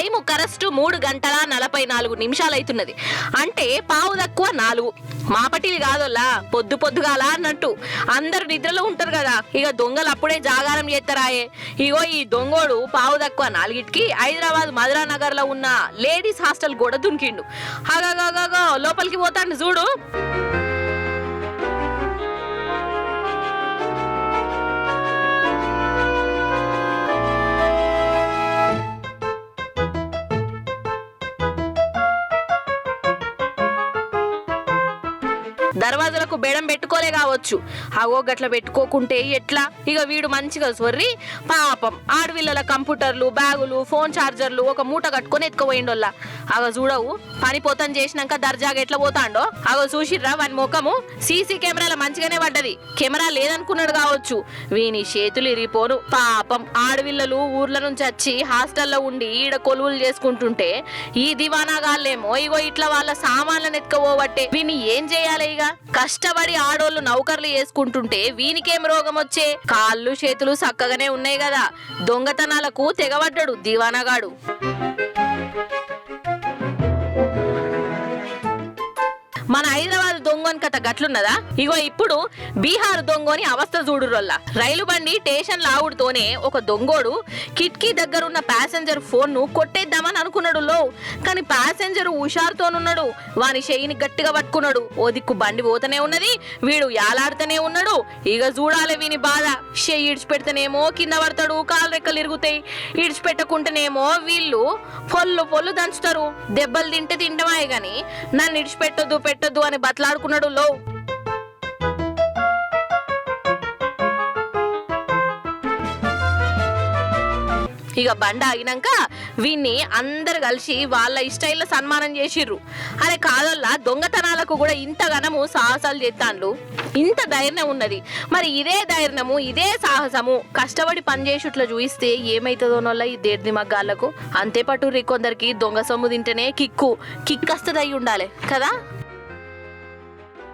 Time correct 3:44 అవుతున్నది. అంటే పావు తక్కువ 4. మాపటిలు కాదోల్లా, పొద్దుగాల అన్నట్టు. అందరు నిద్రలో ఉంటారు కదా, ఇక దొంగలు అప్పుడే జాగారం చేస్తారాయే. ఇగో ఈ దొంగోడు పావు తక్కువ 4కి హైదరాబాద్ మధురా నగర్ లో ఉన్న లేడీస్ హాస్టల్ కూడా దునికిండు. అగగగగో లోపలికి పోతాండు చూడు. దర్వాజలకు బెడం పెట్టుకోలే కావచ్చు, అగో గట్ల పెట్టుకోకుంటే ఎట్లా. ఇక వీడు మంచిగా సొర్రి పాపం ఆడవిల్లల కంప్యూటర్లు, బ్యాగులు, ఫోన్ ఛార్జర్లు ఒక మూట కట్టుకొని ఎత్తుకుపోయిండోల్లా. అగో చూడవు పని పోతం చేసినాక దర్జాగా ఎట్లా పోతాండో. అగో చూసిర్రా వాని ముఖము సీసీ కెమెరాల మంచిగానే పడ్డది. కెమెరా లేదనుకున్నాడు కావచ్చు, వీని చేతులు ఇరిగిపోను. పాపం ఆడవిల్లలు ఊర్ల నుంచి వచ్చి హాస్టల్లో ఉండి ఈడ కొలువులు చేసుకుంటుంటే ఈ దివానాగాళ్ళేమో ఇగో ఇట్లా వాళ్ళ సామాన్లను ఎత్తుకుపోబట్టే. వీని ఏం చేయాలి? ఇక కష్టపడి ఆడోళ్ళు నౌకర్లు చేసుకుంటుంటే వీనికేం రోగం వచ్చే? కాళ్ళు చేతులు చక్కగానే ఉన్నాయి కదా. దొంగతనాలకు తెగబడ్డాడు దివానాగాడు. మన హైదరాబాద్ దొంగని కథ గట్లున్నదా? ఇగో ఇప్పుడు బీహార్ దొంగని అవస్థ చూడురోల్లా. రైలు బండి స్టేషన్ లావుడుతోనే ఒక దొంగోడు కిటికీ దగ్గరున్న ప్యాసింజర్ ఫోన్ ను కొట్టేద్దామని అనుకున్నాడు లో. కానీ ప్యాసింజర్ హుషారుతోనున్నాడు. వాని చెయ్యిని గట్టిగా పట్టుకున్నాడు. ఓ దిక్కు బండి పోతనే ఉన్నది, వీడు యాలాడుతూనే ఉన్నాడు. ఇక చూడాలి వీని బాధ. చెయ్యి ఇడిచిపెడితేనేమో కింద పడతాడు, కాలు రెక్కలు ఇరుగుతాయి. ఇడిచిపెట్టకుంటేనేమో వీళ్ళు పొల్లు దంచుతారు. దెబ్బలు తింటే తింటమాయే గాని నన్ను ఇడిచిపెట్టొద్దు పెట్టొద్దు అని బతలాడుకున్నాడు లో. ఇక బండ ఆగినాక వీన్ని అందరు కలిసి వాళ్ళ ఇష్టైల్లో సన్మానం చేసిర్రు. అరే కాదల్లా, దొంగతనాలకు కూడా ఇంతగానము సాహసాలు చేస్తాండ్లు, ఇంత ధైర్యం ఉన్నది. మరి ఇదే ధైర్యము ఇదే సాహసము కష్టపడి పనిచేసుట్లా చూయిస్తే ఏమైతుందోనోళ్ళ ఈ దేర్ది మగ్గాళ్లకు. అంతే పట్టుర్రి కొందరికి దొంగ సొమ్ము తింటేనే కిక్కు వస్తుంది అయి ఉండాలి కదా.